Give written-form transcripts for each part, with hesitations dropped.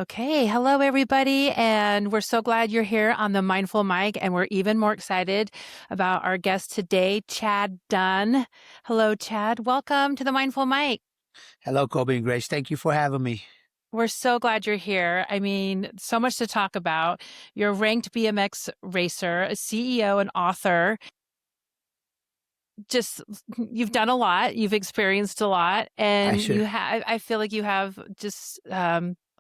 Okay, hello everybody, and we're so glad you're here on the Mindful Mic, and we're even more excited about our guest today, Chad Dunn. Hello, Chad. Welcome to the Mindful Mic. Hello, Kobe and Grace. Thank you for having me. We're so glad you're here. I mean, so much to talk about. You're a ranked BMX racer, a CEO, and author. Just you've done a lot, you've experienced a lot, I and sure. I feel like you have just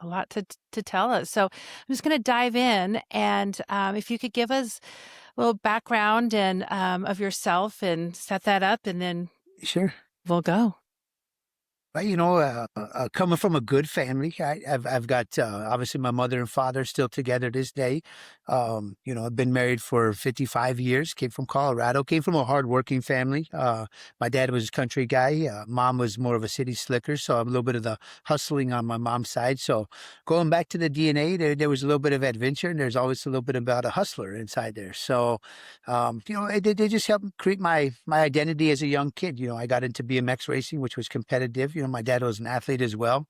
a lot to tell us. So I'm just going to dive in, and if you could give us a little background and of yourself and set that up, and then Sure. we'll go. Well, coming from a good family, I've got obviously my mother and father still together this day. I've been married for 55 years. Came from Colorado. Came from a hardworking family. My dad was a country guy. Mom was more of a city slicker, so I'm a little bit of the hustling on my mom's side. So going back to the DNA, there was a little bit of adventure, and there's always a little bit about a hustler inside there. So, they just helped create my identity as a young kid. I got into BMX racing, which was competitive. My dad was an athlete as well.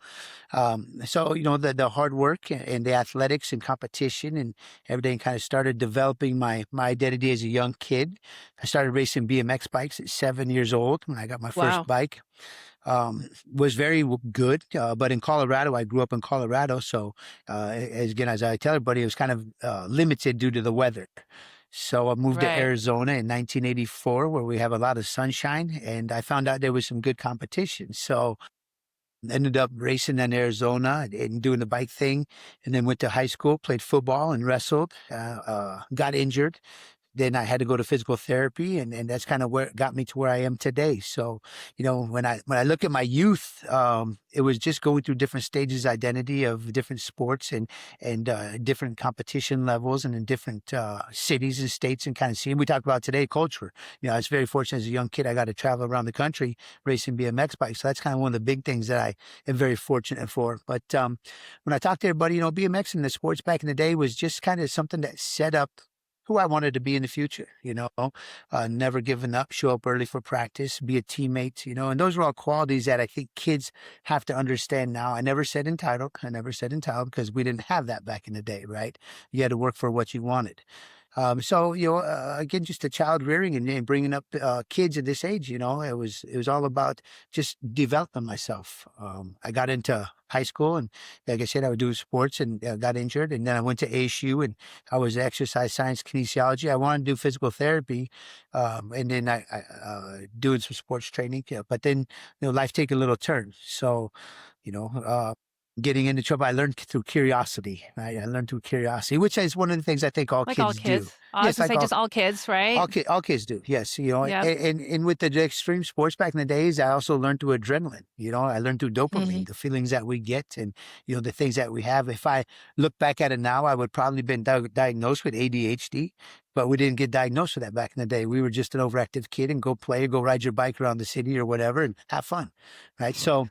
So, the hard work and the athletics and competition and everything kind of started developing my identity as a young kid. I started racing BMX bikes at 7 years old when I got my first Wow. bike. Was very good, but in Colorado, I grew up in Colorado. So, as I tell everybody, it was kind of limited due to the weather. So I moved to Right. Arizona in 1984, where we have a lot of sunshine, and I found out there was some good competition. So ended up racing in Arizona and doing the bike thing, and then went to high school, played football and wrestled. Got injured, then I had to go to physical therapy, and that's kind of where it got me to where I am today. So, when I look at my youth, it was just going through different stages identity of different sports and different competition levels and in different cities and states and kind of seeing. We talked about today culture. I was very fortunate as a young kid. I got to travel around the country racing BMX bikes. So that's kind of one of the big things that I am very fortunate for. But when I talk to everybody, BMX in the sports back in the day was just kind of something that set up who I wanted to be in the future, never giving up, show up early for practice, be a teammate, and those are all qualities that I think kids have to understand now. I never said entitled. I never said entitled because we didn't have that back in the day, right? You had to work for what you wanted. So, again, just a child rearing and bringing up kids at this age, it was all about just developing myself. I got into high school and like I said, I would do sports and got injured. And then I went to ASU and I was exercise science kinesiology. I wanted to do physical therapy. And then doing some sports training. Yeah. But then, life take a little turn. So, you know, uh, getting into trouble, I learned through curiosity. Right? I learned through curiosity, which is one of the things I think all Like all kids do. kids. I was Yes, gonna like say just all kids, right? all kids do. Yes, Yep. and with the extreme sports back in the days, I also learned through adrenaline. I learned through Hmm. dopamine, the feelings that we get, and the things that we have. If I look back at it now, I would probably been diagnosed with ADHD, but we didn't get diagnosed with that back in the day. We were just an overactive kid and go play, go ride your bike around the city or whatever, and have fun, right? So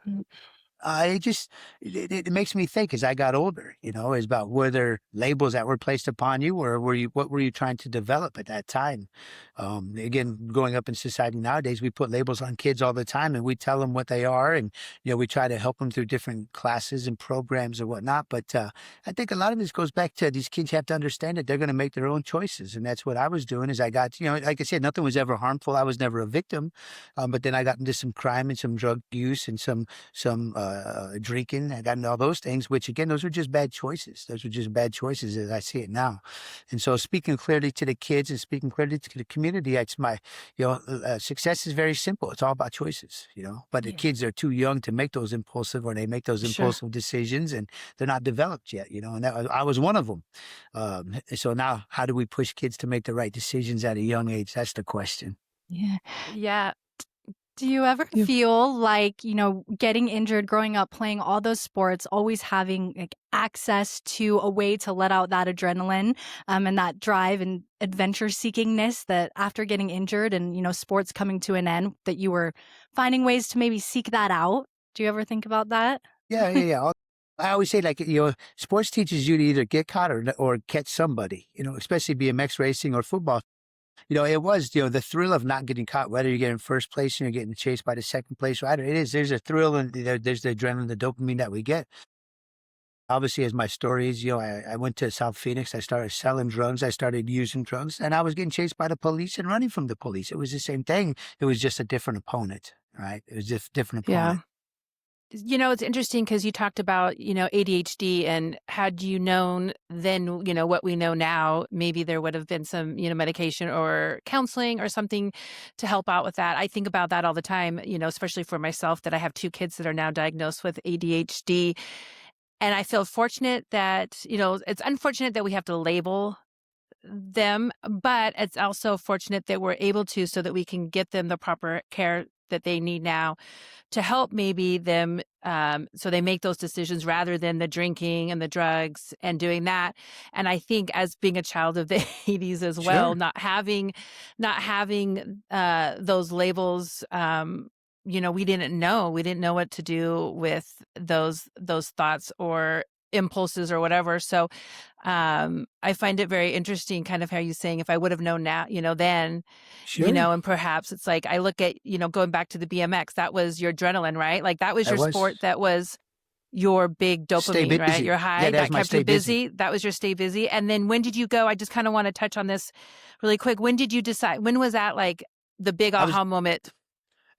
it makes me think as I got older, is about whether labels that were placed upon you or what were you trying to develop at that time? Again, growing up in society nowadays, we put labels on kids all the time and we tell them what they are. And, we try to help them through different classes and programs or whatnot. But I think a lot of this goes back to these kids have to understand that they're going to make their own choices. And that's what I was doing is I got, like I said, nothing was ever harmful. I was never a victim. But then I got into some crime and some drug use and some drinking. I got into all those things, which again, those were just bad choices. Those were just bad choices as I see it now. And so speaking clearly to the kids and speaking clearly to the community, it's success is very simple. It's all about choices, but the Yeah. kids are too young to make those impulsive or they make those Sure. impulsive decisions and they're not developed yet, and I was one of them. So now how do we push kids to make the right decisions at a young age? That's the question. Yeah. Yeah. Do you ever Yeah. feel like, getting injured growing up playing all those sports, always having like access to a way to let out that adrenaline, and that drive and adventure seekingness that after getting injured and, sports coming to an end, that you were finding ways to maybe seek that out? Do you ever think about that? Yeah, yeah, yeah. I always say, like, sports teaches you to either get caught or catch somebody, especially BMX racing or football. It was, the thrill of not getting caught, whether you get in first place and you're getting chased by the second place rider. It is, there's a thrill and there's the adrenaline, the dopamine that we get. Obviously, as my stories, I went to South Phoenix. I started selling drugs. I started using drugs, and I was getting chased by the police and running from the police. It was the same thing. It was just a different opponent, right? It was just a different Yeah. opponent. It's interesting because you talked about, ADHD, and had you known then, what we know now, maybe there would have been some, medication or counseling or something to help out with that. I think about that all the time, especially for myself, that I have 2 kids that are now diagnosed with ADHD. And I feel fortunate that, it's unfortunate that we have to label them, but it's also fortunate that we're able to, so that we can get them the proper care that they need now to help maybe them, so they make those decisions rather than the drinking and the drugs and doing that. And I think, as being a child of the 80s as well, Sure. not having those labels, we didn't know what to do with those thoughts or impulses or whatever. So I find it very interesting, kind of how you saying, if I would have known now, then, Sure. and perhaps it's like, I look at, going back to the BMX, that was your adrenaline, right? Like, that was I your was sport, that was your big stay dopamine, right? busy. Your Yeah, high that's that my kept you stay busy. busy. That was your stay busy. And then when did you go? I just kind of want to touch on this really quick. When did you decide? When was that, like, the big I was aha moment?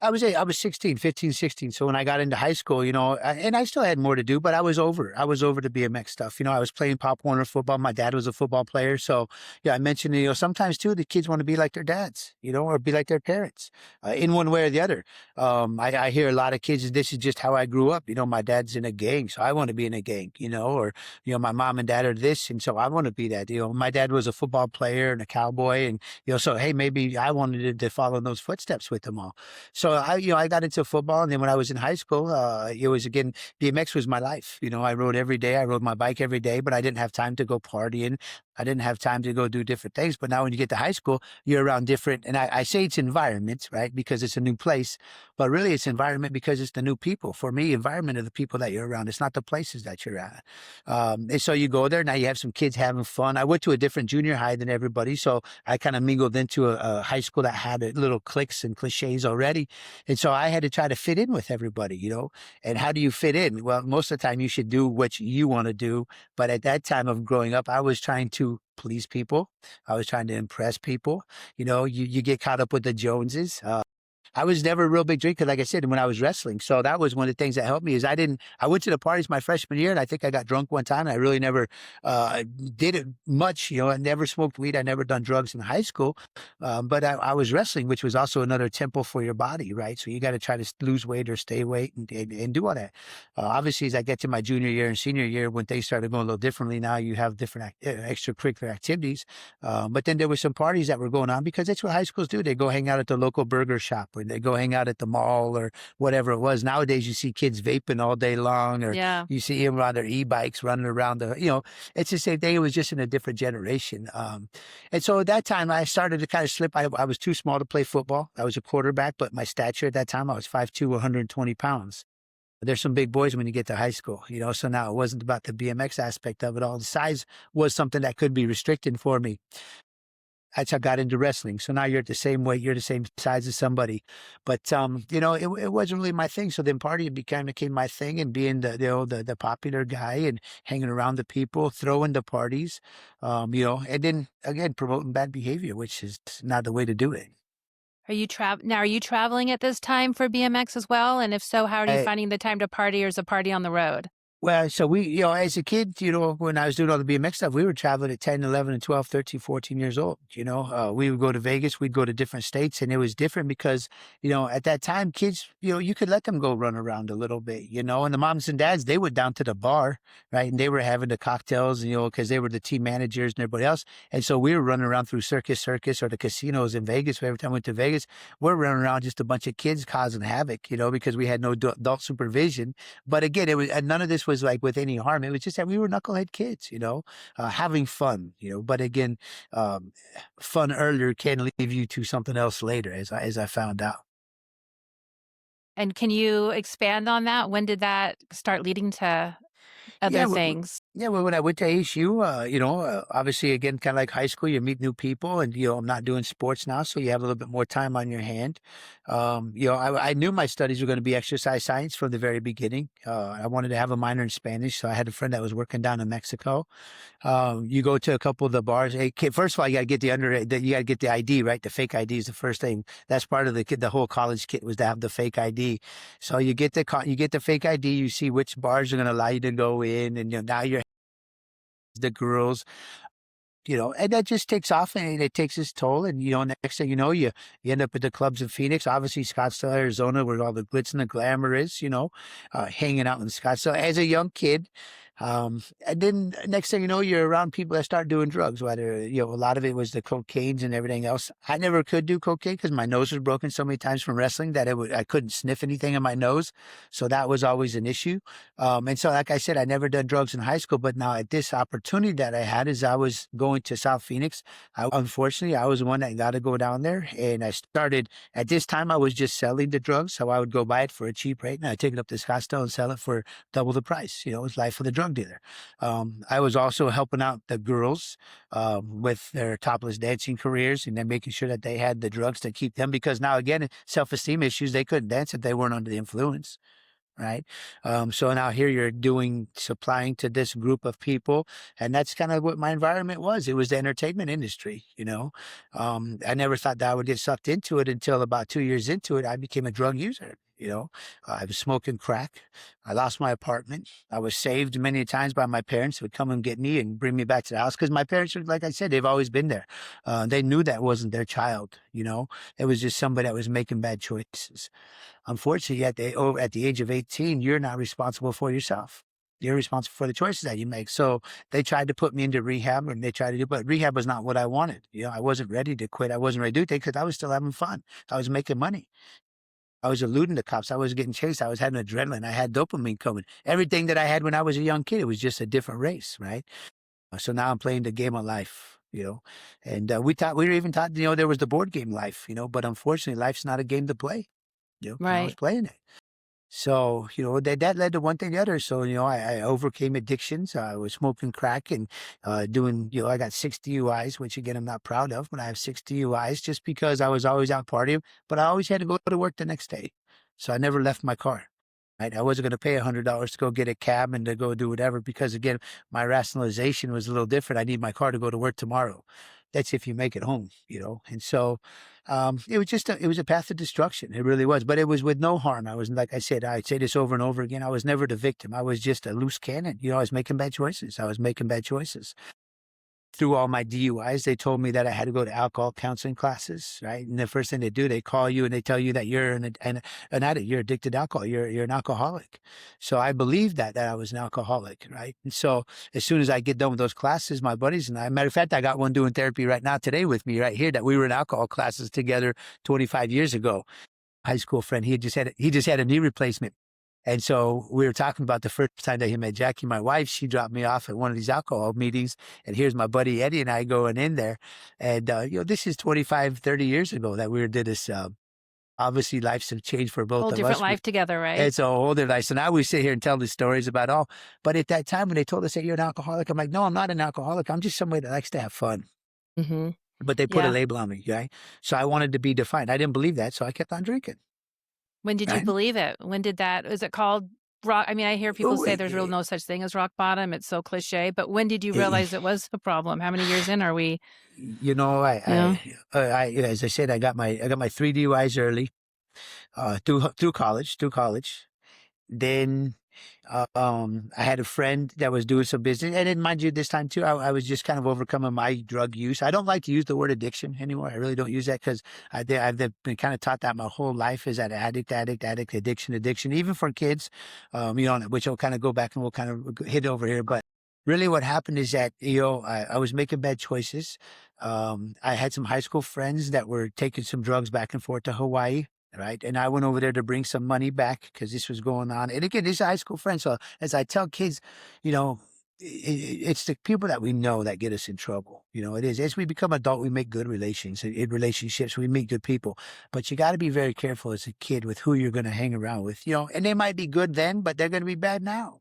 I was 16, 15, 16. So when I got into high school, and I still had more to do, but I was over the BMX stuff. I was playing Pop Warner football. My dad was a football player. So yeah, I mentioned, sometimes too, the kids want to be like their dads, or be like their parents, in one way or the other. I hear a lot of kids, this is just how I grew up. My dad's in a gang, so I want to be in a gang, or, my mom and dad are this. And so I want to be that. My dad was a football player and a cowboy. And, so, hey, maybe I wanted to follow in those footsteps with them all. So I got into football, and then when I was in high school, it was again BMX was my life. I rode every day. I rode my bike every day, but I didn't have time to go partying. I didn't have time to go do different things. But now when you get to high school, you're around different, and I say it's environment, right? Because it's a new place, but really it's environment because it's the new people. For me, environment are the people that you're around. It's not the places that you're at. And so you go there, now you have some kids having fun. I went to a different junior high than everybody. So I kind of mingled into a high school that had little cliques and cliches already. And so I had to try to fit in with everybody, And how do you fit in? Well, most of the time you should do what you want to do. But at that time of growing up, I was trying to please people. I was trying to impress people. You get caught up with the Joneses. I was never a real big drinker, like I said, when I was wrestling. So that was one of the things that helped me is I went to the parties my freshman year, and I think I got drunk one time. I really never did it much. I never smoked weed. I never done drugs in high school. But I was wrestling, which was also another temple for your body, right? So you got to try to lose weight or stay weight and do all that. Obviously, as I get to my junior year and senior year, when things started going a little differently, now you have different extracurricular activities. But then there were some parties that were going on because that's what high schools do. They go hang out at the local burger shop, or they go hang out at the mall, or whatever it was. Nowadays, you see kids vaping all day long, or Yeah. you see them on their e-bikes running around it's the same thing. It was just in a different generation. And so at that time, I started to kind of slip. I was too small to play football. I was a quarterback, but my stature at that time, I was 5'2", 120 pounds. There's some big boys when you get to high school, so now it wasn't about the BMX aspect of it all. The size was something that could be restricted for me. That's how I got into wrestling. So now you're at the same weight, you're the same size as somebody. But it wasn't really my thing. So then partying became my thing, and being the popular guy and hanging around the people, throwing the parties, and then again promoting bad behavior, which is not the way to do it. Are you traveling at this time for BMX as well? And if so, how are you I, finding the time to party, or is a party on the road? Well, so we, as a kid, when I was doing all the BMX stuff, we were traveling at 10, 11, and 12, 13, 14 years old. We would go to Vegas, we'd go to different states, and it was different because, at that time, kids, you could let them go run around a little bit, and the moms and dads, they went down to the bar, right? And they were having the cocktails, because they were the team managers and everybody else. And so we were running around through Circus or the casinos in Vegas. Every time we went to Vegas, we're running around just a bunch of kids causing havoc, because we had no adult supervision. But again, none of this was like with any harm. It was just that we were knucklehead kids, having fun, But again, fun earlier can lead you to something else later, as I found out. And can you expand on that? When did that start leading to? other Yeah, things? yeah. Well, when I went to ASU, obviously, again, kind of like high school, you meet new people, and I'm not doing sports now, so you have a little bit more time on your hand. I knew my studies were going to be exercise science from the very beginning. I wanted to have a minor in Spanish, so I had a friend that was working down in Mexico. You go to a couple of the bars. Hey, kid, first of all, you got to get you got to get the ID, right? The fake ID is the first thing. That's part of the whole college kit was to have the fake ID. So you get the fake ID. You see which bars are going to allow you to go in, and now you're the girls, and that just takes off and it takes its toll. And, next thing you know, you end up at the clubs in Phoenix, obviously Scottsdale, Arizona, where all the glitz and the glamour is, hanging out in Scottsdale as a young kid. And then next thing you know, you're around people that start doing drugs, whether, a lot of it was the cocaines and everything else. I never could do cocaine because my nose was broken so many times from wrestling that I couldn't sniff anything in my nose. So that was always an issue. And so, like I said, I never done drugs in high school, but now at this opportunity that I had is I was going to South Phoenix. Unfortunately, I was the one that got to go down there. And I started, at this time, I was just selling the drugs. So I would go buy it for a cheap rate and I take it up to Scottsdale and sell it for double the price. It was life of the drug dealer. I was also helping out the girls with their topless dancing careers and then making sure that they had the drugs to keep them, because now again, self-esteem issues, they couldn't dance if they weren't under the influence. Right. So now here you're supplying to this group of people. And that's kind of what my environment was. It was the entertainment industry. I never thought that I would get sucked into it until about 2 years into it, I became a drug user. I was smoking crack. I lost my apartment. I was saved many times by my parents who would come and get me and bring me back to the house because my parents, like I said, they've always been there. They knew that wasn't their child. It was just somebody that was making bad choices. Unfortunately, at the age of 18, you're not responsible for yourself. You're responsible for the choices that you make. So they tried to put me into rehab and they tried to but rehab was not what I wanted. I wasn't ready to quit. I wasn't ready to do it because I was still having fun. I was making money. I was eluding the cops. I was getting chased. I was having adrenaline. I had dopamine coming. Everything that I had when I was a young kid, it was just a different race, right? So now I'm playing the game of life. And we were even taught, there was the board game life, but unfortunately, life's not a game to play. And I was Right. playing it. So, that led to one thing or the other. So, I overcame addictions. I was smoking crack and doing, I got 6 DUIs, which again, I'm not proud of, but I have 6 DUIs just because I was always out partying, but I always had to go to work the next day. So I never left my car. Right? I wasn't going to pay $100 to go get a cab and to go do whatever because again, my rationalization was a little different. I need my car to go to work tomorrow. That's if you make it home. And so it was it was a path of destruction. It really was, but it was with no harm. I was, like I said, I say this over and over again. I was never the victim. I was just a loose cannon. I was making bad choices. Through all my DUIs, they told me that I had to go to alcohol counseling classes, right? And the first thing they do, they call you and they tell you that you're an addict, you're addicted to alcohol, you're an alcoholic. So I believed that I was an alcoholic, right? And so as soon as I get done with those classes, my buddies and I, matter of fact, I got one doing therapy right now today with me right here that we were in alcohol classes together 25 years ago. High school friend, he just had a knee replacement. And so we were talking about the first time that he met Jackie, my wife. She dropped me off at one of these alcohol meetings. And here's my buddy Eddie and I going in there. And, this is 25, 30 years ago that we did this. Obviously, lives have changed for both Whole of different us. life together, right? It's a whole different life. So now we sit here and tell the stories about all. But at that time when they told us that you're an alcoholic, I'm like, no, I'm not an alcoholic. I'm just somebody that likes to have fun. Hmm. But they put a Yeah. label on me, right? So I wanted to be defined. I didn't believe that. So I kept on drinking. When did you Right? believe it? When did that, is it called rock? I mean, I hear people Oh, say there's real no such thing as rock bottom. It's so cliche, but when did you realize it was a problem? How many years in are we? Yeah. As I said, I got my 3 DUIs early, through college. Then, I had a friend that was doing some business, and then mind you, this time too, I was just kind of overcoming my drug use. I don't like to use the word addiction anymore. I really don't use that because I've been kind of taught that my whole life is that addict, addiction, even for kids, which I'll kind of go back and we'll kind of hit over here. But really what happened is that, I was making bad choices. I had some high school friends that were taking some drugs back and forth to Hawaii. Right. And I went over there to bring some money back because this was going on. And again, these are high school friends. So as I tell kids, it's the people that we know that get us in trouble. It is. As we become adult, we make good relationships. We meet good people. But you got to be very careful as a kid with who you're going to hang around with, and they might be good then, but they're going to be bad now.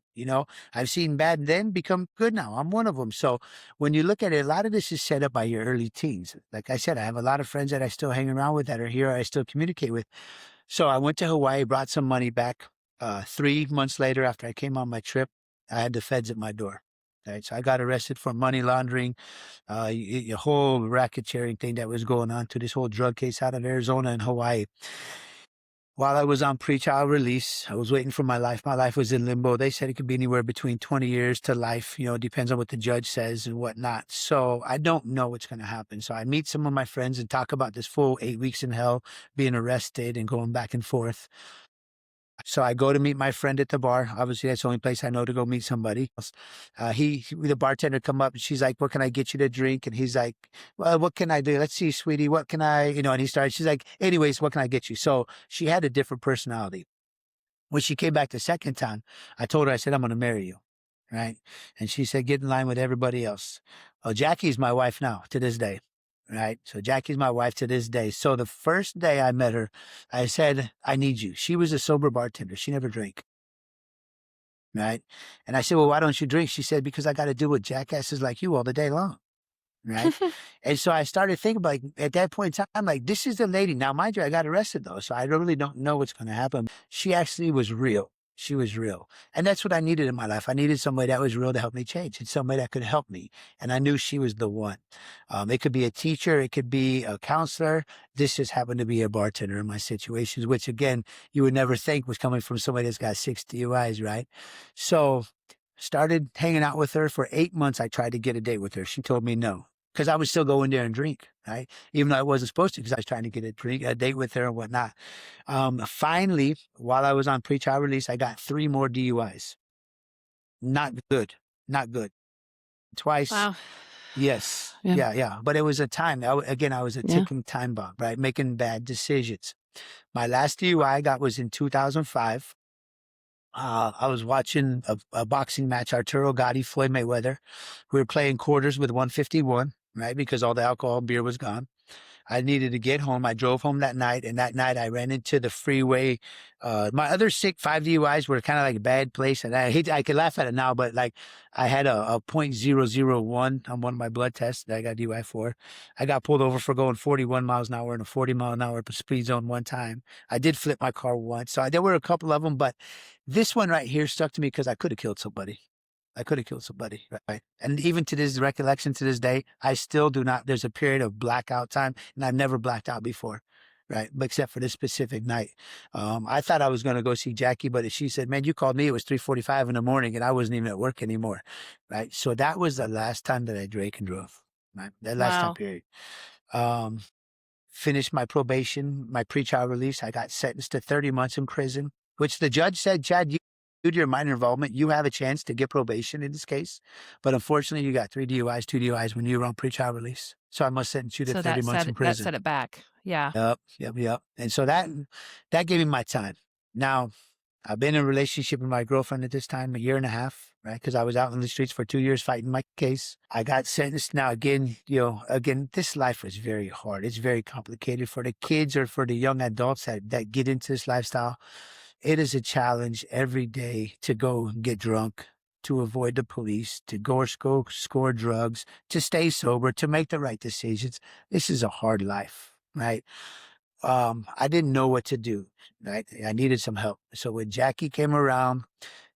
I've seen bad then become good now. I'm one of them. So when you look at it, a lot of this is set up by your early teens. Like I said, I have a lot of friends that I still hang around with that are here, I still communicate with. So I went to Hawaii, brought some money back. 3 months later, after I came on my trip, I had the feds at my door. Right. So I got arrested for money laundering, a whole racketeering thing that was going on to this whole drug case out of Arizona and Hawaii. While I was on pretrial release, I was waiting for my life. My life was in limbo. They said it could be anywhere between 20 years to life. It depends on what the judge says and whatnot. So I don't know what's going to happen. So I meet some of my friends and talk about this full 8 weeks in hell, being arrested and going back and forth. So I go to meet my friend at the bar. Obviously, that's the only place I know to go meet somebody else. The bartender come up and she's like, "What can I get you to drink?" And he's like, "Well, what can I do? Let's see, sweetie, what can I, and he started, she's like, "Anyways, what can I get you?" So she had a different personality. When she came back the second time, I told her, I said, "I'm going to marry you." Right. And she said, "Get in line with everybody else." Well, Jackie's my wife now to this day. Right. So Jackie's my wife to this day. So the first day I met her, I said, "I need you." She was a sober bartender. She never drank. Right. And I said, "Well, why don't you drink?" She said, "Because I got to deal with jackasses like you all the day long." Right. And so I started thinking about, like, at that point in time, like, this is the lady. Now, mind you, I got arrested though. So I really don't know what's going to happen. She actually was real. She was real. And that's what I needed in my life. I needed somebody that was real to help me change and somebody that could help me. And I knew she was the one. It could be a teacher. It could be a counselor. This just happened to be a bartender in my situations, which again, you would never think was coming from somebody that's got 6 DUIs, right? So started hanging out with her for 8 months. I tried to get a date with her. She told me no, because I would still go in there and drink, right? Even though I wasn't supposed to, because I was trying to get a date with her and whatnot. Finally, while I was on pretrial release, I got 3 more DUIs. Not good. Not good. Twice. Wow. Yes. Yeah. Yeah. Yeah. But it was a time. Again, I was a Yeah. ticking time bomb, right? Making bad decisions. My last DUI I got was in 2005. I was watching a boxing match, Arturo Gatti, Floyd Mayweather. We were playing quarters with 151, right? Because all the alcohol and beer was gone. I needed to get home. I drove home that night, and that night I ran into the freeway. My other 5 DUIs were kind of like a bad place, and I could laugh at it now, but like I had a .001 on one of my blood tests that I got DUI for. I got pulled over for going 41 miles an hour in a 40-mile-an-hour speed zone one time. I did flip my car once, so there were a couple of them, but this one right here stuck to me because I could have killed somebody. I could have killed somebody, right? And even to this recollection to this day, I still do not. There's a period of blackout time, and I've never blacked out before, right? But except for this specific night. I thought I was going to go see Jackie, but she said, "Man, you called me. It was 3:45 in the morning, and I wasn't even at work anymore," right? So that was the last time that I drank and drove, right? That last time Wow. period. Um, Finished my probation, my pretrial release. I got sentenced to 30 months in prison, which the judge said, "Chad, due to your minor involvement, you have a chance to get probation in this case. But unfortunately, you got 3 DUIs, 2 DUIs when you were on pretrial release. So I must sentence you to So 30 months in that prison." set it back. Yeah. Yep, yep, yep. And so that gave me my time. Now, I've been in a relationship with my girlfriend at this time, a year and a half, right? Because I was out in the streets for 2 years fighting my case. I got sentenced. Now, again, this life was very hard. It's very complicated for the kids or for the young adults that get into this lifestyle. It is a challenge every day to go and get drunk, to avoid the police, to go score drugs, to stay sober, to make the right decisions. This is a hard life, right? I didn't know what to do, right? I needed some help. So when Jackie came around,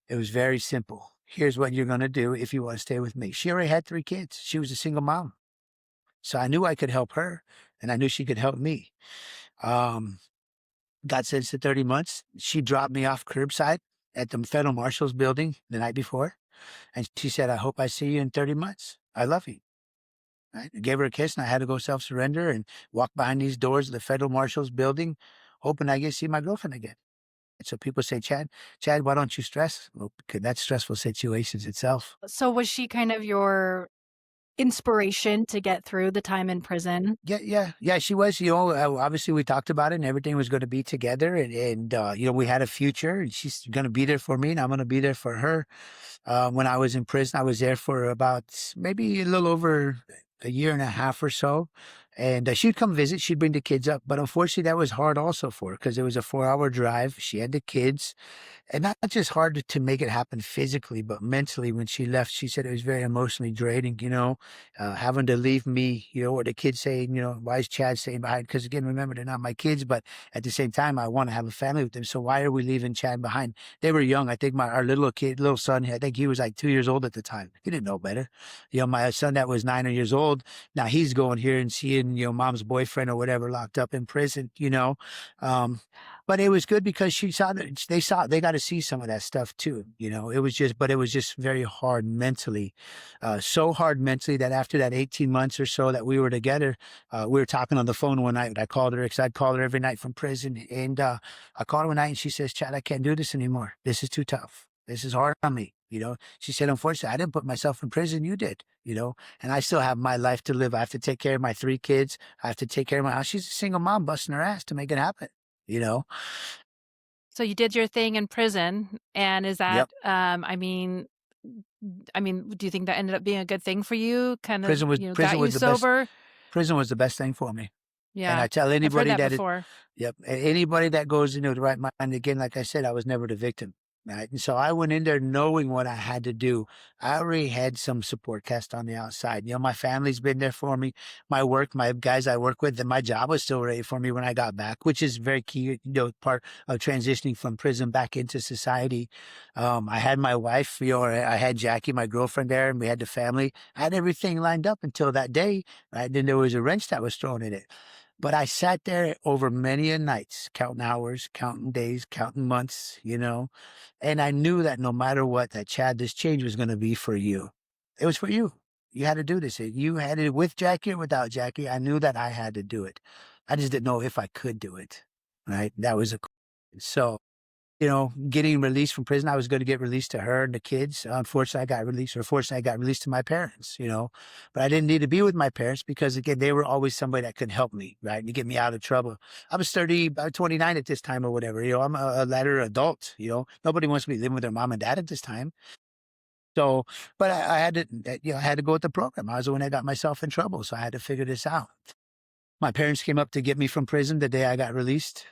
it was very simple. Here's what you're going to do if you want to stay with me. She already had 3 kids. She was a single mom. So I knew I could help her, and I knew she could help me. Um, Got sentenced to 30 months. She dropped me off curbside at the federal marshal's building the night before. And she said, "I hope I see you in 30 months. I love you." Right? I gave her a kiss, and I had to go self-surrender and walk behind these doors of the federal marshal's building, hoping I get to see my girlfriend again. And so people say, Chad, why don't you stress?" Well, because that's stressful situations itself. So was she kind of your inspiration to get through the time in prison? Yeah. She was. Obviously we talked about it, and everything was going to be together, and we had a future, and she's going to be there for me, and I'm going to be there for her. When I was in prison, I was there for about maybe a little over a year and a half or so. And she'd come visit, she'd bring the kids up. But unfortunately, that was hard also for her because it was a 4-hour drive. She had the kids. And not just hard to make it happen physically, but mentally. When she left, she said it was very emotionally draining, having to leave me, or the kids saying, why is Chad staying behind? Because again, remember, they're not my kids, but at the same time, I want to have a family with them. So why are we leaving Chad behind? They were young. I think our little son, I think he was like 2 years old at the time. He didn't know better. My son that was 9 years old, now he's going here and seeing, mom's boyfriend or whatever locked up in prison. Um, but it was good because she saw that they got to see some of that stuff too. But it was just very hard mentally, so hard mentally that after that 18 months or so that we were together, we were talking on the phone one night. I called her because I'd call her every night from prison. And I called her one night and she says, Chad, I can't do this anymore. This is too tough. This is hard on me. She said, unfortunately, I didn't put myself in prison. You did, and I still have my life to live. I have to take care of my 3 kids. I have to take care of my house. She's a single mom busting her ass to make it happen, you know? So you did your thing in prison, and is that, Yep. do you think that ended up being a good thing for you? Kind of, got Prison you was the best. sober? Prison was the best thing for me. And Yeah, I tell I've heard anybody that that it, before. yep, anybody that goes into the right mind, again, like I said, I was never the victim. Right. And so I went in there knowing what I had to do. I already had some support cast on the outside. My family's been there for me. My guys I work with, and my job was still ready for me when I got back, which is very key, part of transitioning from prison back into society. I had my wife, I had Jackie, my girlfriend there, and we had the family. I had everything lined up until that day. Right. Then there was a wrench that was thrown in it. But I sat there over many a nights, counting hours, counting days, counting months. And I knew that no matter what, that Chad, this change was going to be for you. It was for you. You had to do this. You had it with Jackie or without Jackie. I knew that I had to do it. I just didn't know if I could do it. Right. That was so getting released from prison, I was going to get released to her and the kids. Unfortunately, I got released, or fortunately, I got released to my parents. But I didn't need to be with my parents because, again, they were always somebody that could help me, right, to get me out of trouble. I was 30, about 29 at this time or whatever. I'm a latter adult. Nobody wants me living with their mom and dad at this time. So, but I had to, I had to go with the program. I was the one that got myself in trouble. So I had to figure this out. My parents came up to get me from prison the day I got released.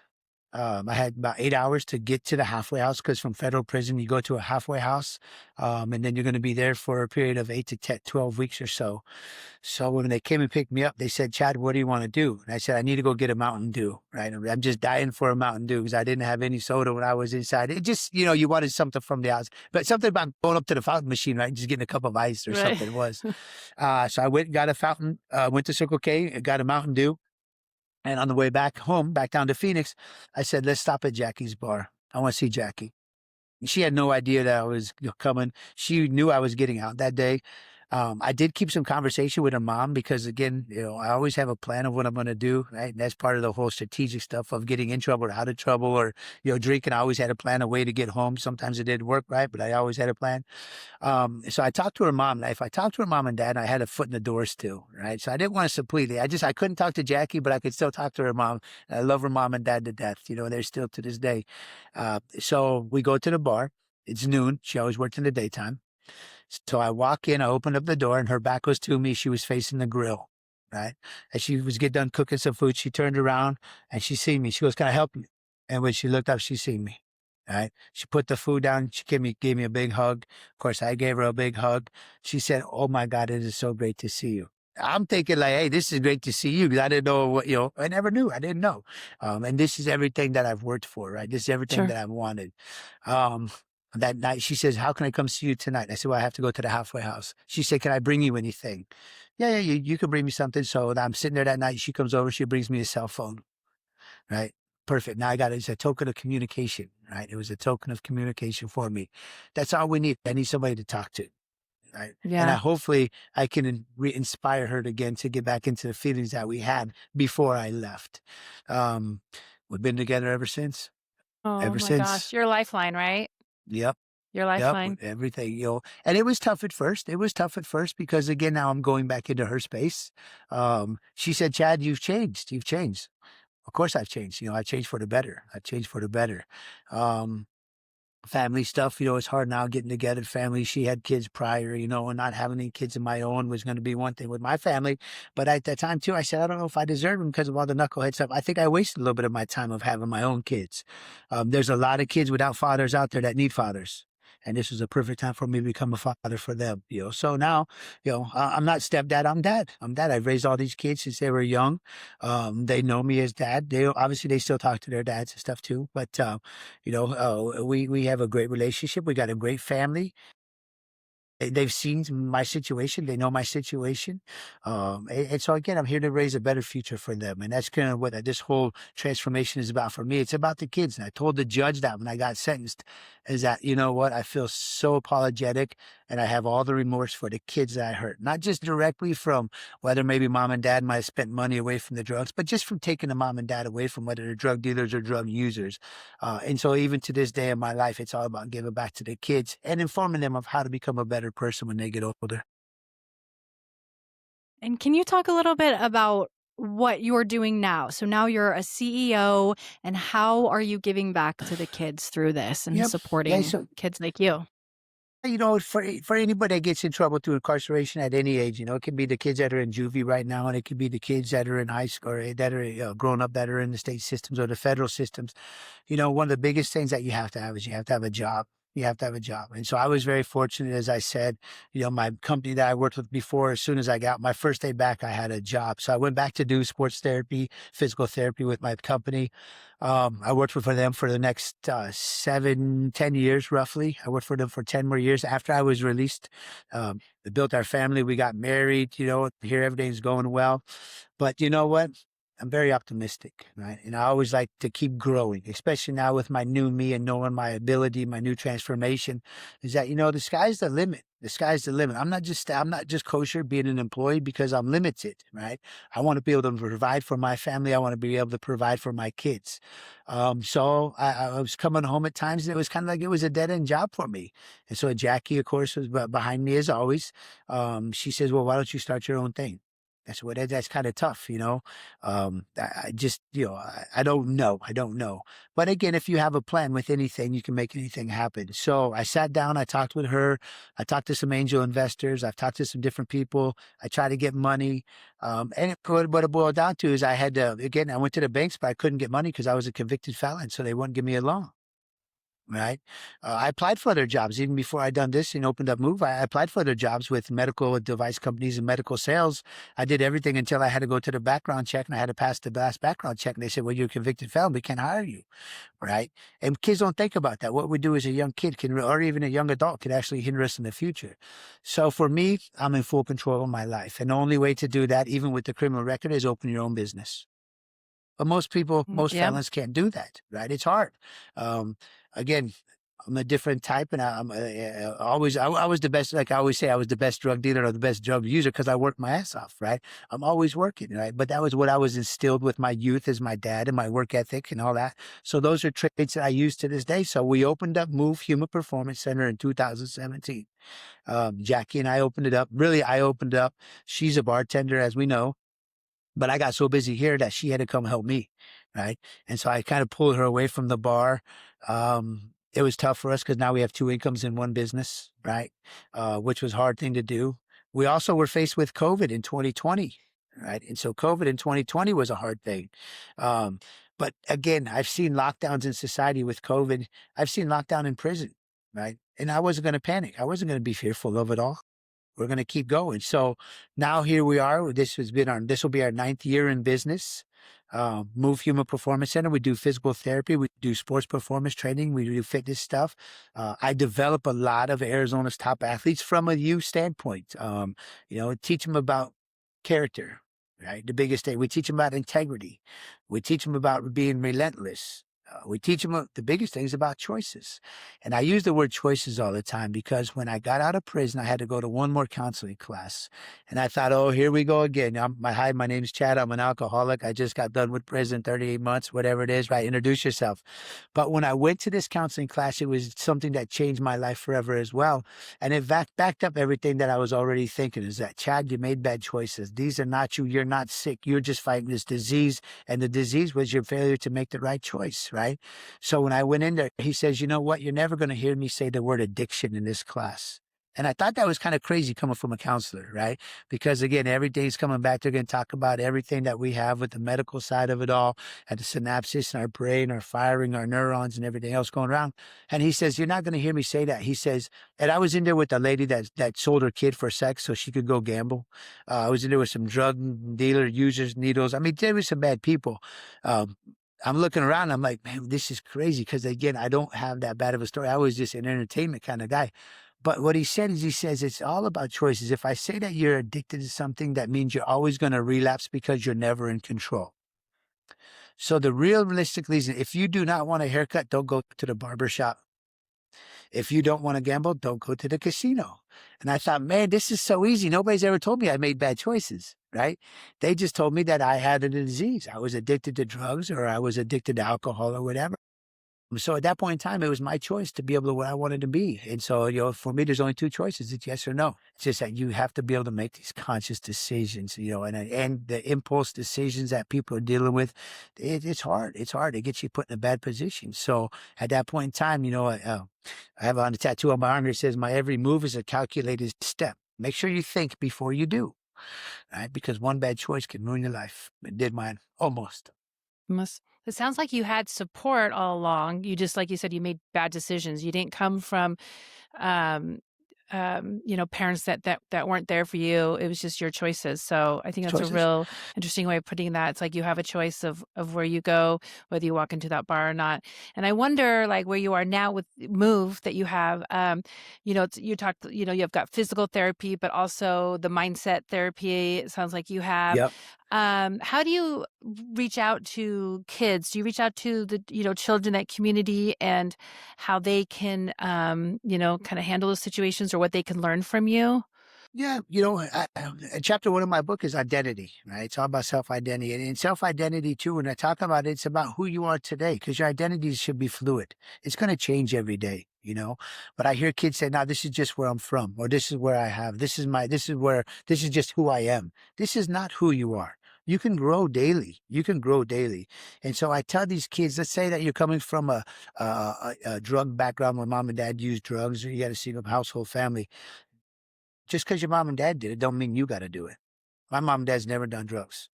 I had about 8 hours to get to the halfway house because from federal prison, you go to a halfway house, and then you're going to be there for a period of 8 to 10, 12 weeks or so. So when they came and picked me up, they said, Chad, what do you want to do? And I said, I need to go get a Mountain Dew, right? I'm just dying for a Mountain Dew because I didn't have any soda when I was inside. It just, you wanted something from the house, but something about going up to the fountain machine, right? Just getting a cup of ice or Right. something it was. So I went and got a fountain, went to Circle K, got a Mountain Dew. And on the way back home, back down to Phoenix, I said, let's stop at Jackie's bar. I want to see Jackie. And she had no idea that I was coming. She knew I was getting out that day. I did keep some conversation with her mom because, again, I always have a plan of what I'm going to do. Right? And that's part of the whole strategic stuff of getting in trouble or out of trouble or, drinking. I always had a plan, a way to get home. Sometimes it didn't work right, but I always had a plan. So I talked to her mom. If I talked to her mom and dad, I had a foot in the door still, right? So I didn't want to completely. I couldn't talk to Jackie, but I could still talk to her mom. I love her mom and dad to death. They're still to this day. So we go to the bar. It's noon. She always worked in the daytime. So I walk in, I opened up the door, and her back was to me. She was facing the grill, right? As she was getting done cooking some food, she turned around and she seen me. She goes, "Can I help you?" And when she looked up, she seen me. Right? She put the food down. She gave me a big hug. Of course, I gave her a big hug. She said, "Oh my God, it is so great to see you." I'm thinking like, "Hey, this is great to see you," because I didn't know I never knew. I didn't know. And this is everything that I've worked for, right? This is everything Sure. that I've wanted. Um, that night, she says, "How can I come see you tonight?" I said, "Well, I have to go to the halfway house." She said, "Can I bring you anything?" Yeah, you can bring me something. So I'm sitting there that night. She comes over. She brings me a cell phone. Right. Perfect. Now it's a token of communication, right? It was a token of communication for me. That's all we need. I need somebody to talk to. Right. And Yeah. hopefully I can inspire her again to get back into the feelings that we had before I left. Um, we've been together ever since. Oh Ever my gosh, since. your lifeline, right? Yep. Your Yep. lifeline. Everything. And it was tough at first. It was tough at first because, again, now I'm going back into her space. She said, Chad, you've changed. You've changed. Of course I've changed. I changed for the better. I changed for the better. Um, family stuff. It's hard now getting together. Family, she had kids prior, and not having any kids of my own was going to be one thing with my family. But at that time too, I said, I don't know if I deserve them because of all the knucklehead stuff. I think I wasted a little bit of my time of having my own kids. There's a lot of kids without fathers out there that need fathers. And this was a perfect time for me to become a father for them, So now, I'm not stepdad. I'm dad. I'm dad. I've raised all these kids since they were young. They know me as dad. They still talk to their dads and stuff too. But we have a great relationship. We got a great family. They've seen my situation. They know my situation. And so again, I'm here to raise a better future for them. And that's kind of what this whole transformation is about for me. It's about the kids. And I told the judge that when I got sentenced is that, you know what? I feel so apologetic and I have all the remorse for the kids that I hurt, not just directly from whether maybe mom and dad might have spent money away from the drugs, but just from taking the mom and dad away from whether they're drug dealers or drug users. And so even to this day in my life, it's all about giving back to the kids and informing them of how to become a better person when they get older. And can you talk a little bit about what you're doing now? So now you're a CEO, and how are you giving back to the kids through this and Yep. Yeah. supporting So, kids like you? for anybody that gets in trouble through incarceration at any age, it can be the kids that are in juvie right now, and it could be the kids that are in high school or that are grown up that are in the state systems or the federal systems. One of the biggest things that you have to have is you have to have a job. You have to have a job. And so I was very fortunate, as I said, my company that I worked with before, as soon as I got my first day back, I had a job. So I went back to do sports therapy, physical therapy with my company. I worked for them for the next 10 years, roughly. I worked for them for 10 more years after I was released. We built our family. We got married, here everything's going well. But you know what? I'm very optimistic, right? And I always like to keep growing, especially now with my new me and knowing my ability, my new transformation is that, the sky's the limit. The sky's the limit. I'm not just kosher being an employee because I'm limited, right? I want to be able to provide for my family. I want to be able to provide for my kids. So I was coming home at times and it was kind of like it was a dead end job for me. And so Jackie, of course, was behind me as always. She says, well, why don't you start your own thing? That's kind of tough, I just, I don't know. I don't know. But again, if you have a plan with anything, you can make anything happen. So I sat down, I talked with her. I talked to some angel investors. I've talked to some different people. I tried to get money. What it boiled down to is I went to the banks, but I couldn't get money because I was a convicted felon. So they wouldn't give me a loan. Right. I applied for other jobs even before I done this and opened up Move. I applied for other jobs with medical device companies and medical sales. I did everything until I had to go to the background check and I had to pass the last background check. And they said, well, you're a convicted felon. We can't hire you. Right. And kids don't think about that. What we do as a young kid or even a young adult can actually hinder us in the future. So for me, I'm in full control of my life. And the only way to do that, even with the criminal record, is open your own business. But most Yeah. felons can't do that, right? It's hard. Again, I'm a different type, and I was the best. Like I always say, I was the best drug dealer or the best drug user because I worked my ass off, right? I'm always working, right? But that was what I was instilled with my youth as my dad and my work ethic and all that. So those are traits that I use to this day. So we opened up Move Human Performance Center in 2017. Jackie and I opened it up. Really, I opened it up. She's a bartender, as we know. But I got so busy here that she had to come help me, right? And so I kind of pulled her away from the bar. It was tough for us because now we have two incomes in one business, right? Which was a hard thing to do. We also were faced with COVID in 2020, right? And so COVID in 2020 was a hard thing. But again, I've seen lockdowns in society with COVID. I've seen lockdown in prison, right? And I wasn't going to panic. I wasn't going to be fearful of it all. We're going to keep going. So now here we are. This will be our 9th year in business. Move Human Performance Center. We do physical therapy. We do sports performance training. We do fitness stuff. I develop a lot of Arizona's top athletes from a youth standpoint. Teach them about character, right? The biggest thing. We teach them about integrity. We teach them about being relentless. We teach them the biggest things about choices. And I use the word choices all the time because when I got out of prison, I had to go to one more counseling class. And I thought, oh, here we go again. Hi, my name's Chad. I'm an alcoholic. I just got done with prison, 38 months, whatever it is, right? Introduce yourself. But when I went to this counseling class, it was something that changed my life forever as well. And it backed up everything that I was already thinking is that, Chad, you made bad choices. These are not you. You're not sick. You're just fighting this disease. And the disease was your failure to make the right choice, right? right? So when I went in there, he says, you know what? You're never going to hear me say the word addiction in this class. And I thought that was kind of crazy coming from a counselor, right? Because again, every day's coming back. They're going to talk about everything that we have with the medical side of it all, and the synapses in our brain, our firing, our neurons, and everything else going around. And he says, you're not going to hear me say that. He says, and I was in there with a lady that sold her kid for sex so she could go gamble. I was in there with some drug dealer users, needles. I mean, there was some bad people. Um, I'm looking around. I'm like, man, this is crazy. Because again, I don't have that bad of a story. I was just an entertainment kind of guy. But what he said is, he says it's all about choices. If I say that you're addicted to something, that means you're always going to relapse because you're never in control. So the realistic reason, if you do not want a haircut, don't go to the barber shop. If you don't want to gamble, don't go to the casino. And I thought, man, this is so easy. Nobody's ever told me I made bad choices, right? They just told me that I had a disease. I was addicted to drugs, or I was addicted to alcohol, or whatever. So at that point in time, it was my choice to be able to what I wanted to be. And so, for me, there's only two choices. It's yes or no. It's just that you have to be able to make these conscious decisions, and the impulse decisions that people are dealing with, it's hard. It's hard. It gets you put in a bad position. So at that point in time, I have on a tattoo on my arm that says, my every move is a calculated step. Make sure you think before you do, right? Because one bad choice can ruin your life. It did mine almost. It sounds like you had support all along. You just, like you said, you made bad decisions. You didn't come from, um, parents that weren't there for you. It was just your choices. So I think that's a Choices. real interesting way of putting that. It's like you have a choice of where you go, whether you walk into that bar or not. And I wonder, like, where you are now with move that you have. You talked. You've got physical therapy, but also the mindset therapy. It sounds like you have. Yep. How do you reach out to kids? Do you reach out to the, children, that community, and how they can, kind of handle those situations, or what they can learn from you? Yeah, chapter one of my book is identity, right? It's all about self-identity. And in self-identity, too, when I talk about it, it's about who you are today, because your identity should be fluid. It's going to change every day, But I hear kids say, now this is just where I'm from, or this is where I have, this is just who I am. This is not who you are. You can grow daily. You can grow daily. And so I tell these kids, let's say that you're coming from a drug background where mom and dad used drugs, or you got a single household family. Just because your mom and dad did it don't mean you got to do it. My mom and dad's never done drugs.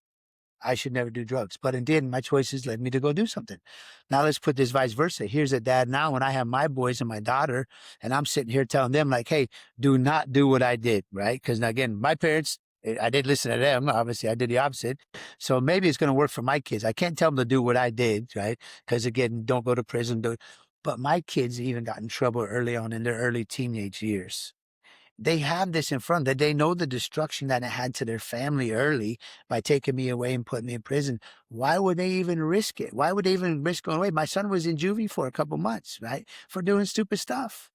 I should never do drugs. But indeed, my choices led me to go do something. Now let's put this vice versa. Here's a dad now when I have my boys and my daughter, and I'm sitting here telling them like, hey, do not do what I did, right? Because again, my parents, I did listen to them. Obviously, I did the opposite. So maybe it's going to work for my kids. I can't tell them to do what I did, right? Because again, don't go to prison. But my kids even got in trouble early on in their early teenage years. They have this in front that they know the destruction that it had to their family early by taking me away and putting me in prison. Why would they even risk it? Why would they even risk going away? My son was in juvie for a couple months, right? For doing stupid stuff.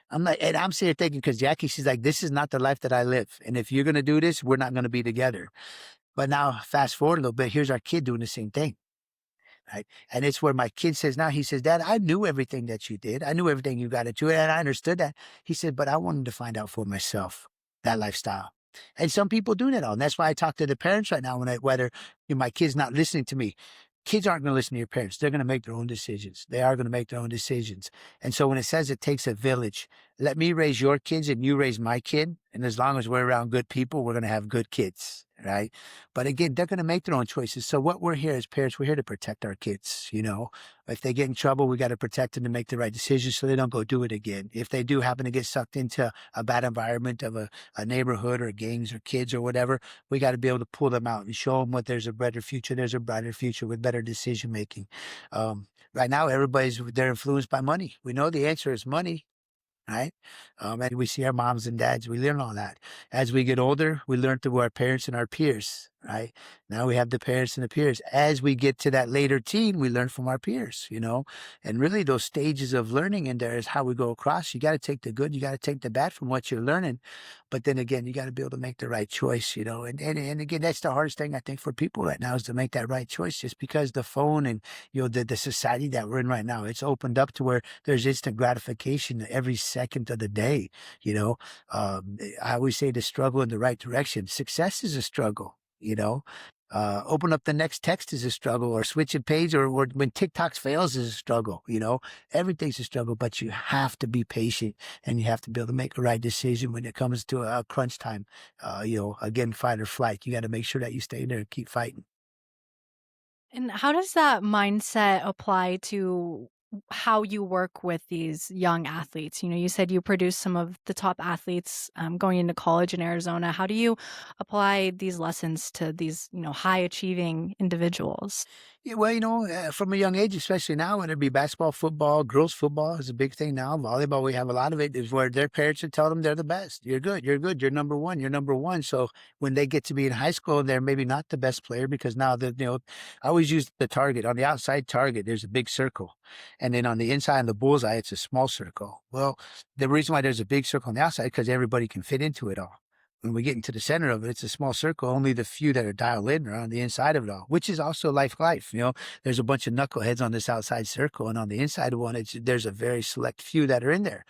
I'm like, and I'm sitting here thinking, because Jackie, she's like, this is not the life that I live. And if you're going to do this, we're not going to be together. But now fast forward a little bit, here's our kid doing the same thing. Right. And it's where my kid says now, he says, Dad, I knew everything that you did. I knew everything you got into it. And I understood that. He said, but I wanted to find out for myself that lifestyle. And some people do that all. And that's why I talk to the parents right now whether my kid's not listening to me. Kids aren't going to listen to your parents. They're going to make their own decisions. They are going to make their own decisions. And so when it says it takes a village, let me raise your kids and you raise my kid. And as long as we're around good people, we're going to have good kids, right? But again, they're going to make their own choices. So what we're here as parents, we're here to protect our kids, If they get in trouble, we got to protect them to make the right decisions so they don't go do it again. If they do happen to get sucked into a bad environment of a neighborhood or gangs or kids or whatever, we got to be able to pull them out and show them what there's a better future. There's a brighter future with better decision making. Right now, they're influenced by money. We know the answer is money. Right? And we see our moms and dads, we learn all that. As we get older, we learn through our parents and our peers, right? Now we have the parents and the peers. As we get to that later teen, we learn from our peers, and really those stages of learning in there is how we go across. You got to take the good, you got to take the bad from what you're learning. But then again, you got to be able to make the right choice, and again, that's the hardest thing I think for people right now is to make that right choice, just because the phone and, the society that we're in right now, it's opened up to where there's instant gratification every second of the day. I always say to struggle in the right direction. Success is a struggle, Open up the next text is a struggle, or switch a page, or when TikToks fails is a struggle. Everything's a struggle, but you have to be patient and you have to be able to make the right decision when it comes to a crunch time. Again, fight or flight. You got to make sure that you stay there and keep fighting. And how does that mindset apply to how you work with these young athletes? You said you produce some of the top athletes going into college in Arizona. How do you apply these lessons to these, high achieving individuals? Yeah, well, from a young age, especially now, whether it be basketball, football, girls football is a big thing now. Volleyball, we have a lot of it, is where their parents would tell them they're the best. You're good. You're good. You're number one. You're number one. So when they get to be in high school, they're maybe not the best player because now I always use the target. On the outside target, there's a big circle. And then on the inside, on the bullseye, it's a small circle. Well, the reason why there's a big circle on the outside, because everybody can fit into it all. When we get into the center of it, it's a small circle. Only the few that are dialed in are on the inside of it all, which is also life. There's a bunch of knuckleheads on this outside circle, and on the inside of one, there's a very select few that are in there.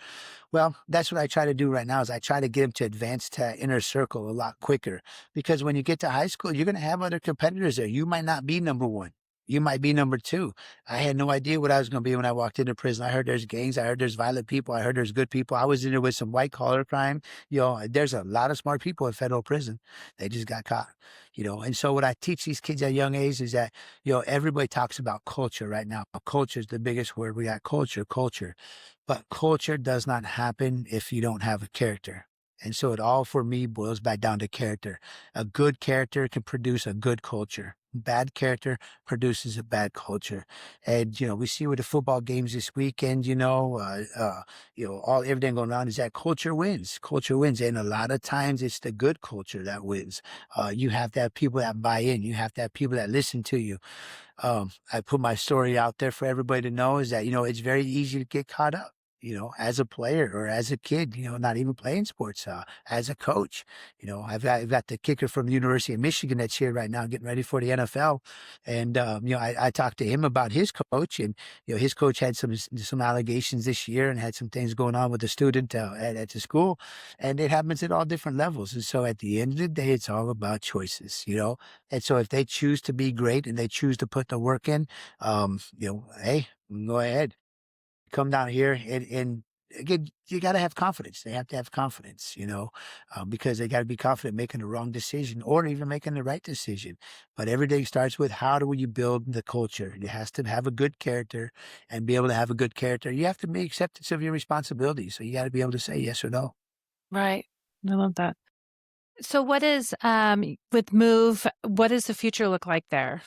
Well, that's what I try to do right now is I try to get them to advance to inner circle a lot quicker, because when you get to high school, you're going to have other competitors there. You might not be number one. You might be number two. I had no idea what I was going to be when I walked into prison. I heard there's gangs. I heard there's violent people. I heard there's good people. I was in there with some white collar crime. There's a lot of smart people in federal prison. They just got caught, And so what I teach these kids at a young age is that, everybody talks about culture right now. Culture is the biggest word. We got culture. But culture does not happen if you don't have a character. And so it all for me boils back down to character. A good character can produce a good culture. Bad character produces a bad culture. And, we see with the football games this weekend, everything going on is that culture wins. Culture wins. And a lot of times it's the good culture that wins. You have to have people that buy in. You have to have people that listen to you. I put my story out there for everybody to know is that, it's very easy to get caught up. As a player or as a kid, not even playing sports, as a coach, I've got the kicker from the University of Michigan that's here right now getting ready for the NFL. And, I talked to him about his coach and, his coach had some allegations this year and had some things going on with the student at the school, and it happens at all different levels. And so at the end of the day, it's all about choices, and so if they choose to be great and they choose to put the work in, hey, go ahead. Come down here and again, you got to have confidence. They have to have confidence, because they got to be confident making the wrong decision or even making the right decision. But everything starts with how do you build the culture? It has to have a good character, and be able to have a good character. You have to be acceptance of your responsibilities. So you got to be able to say yes or no. Right. I love that. So what is, with Move, what does the future look like there?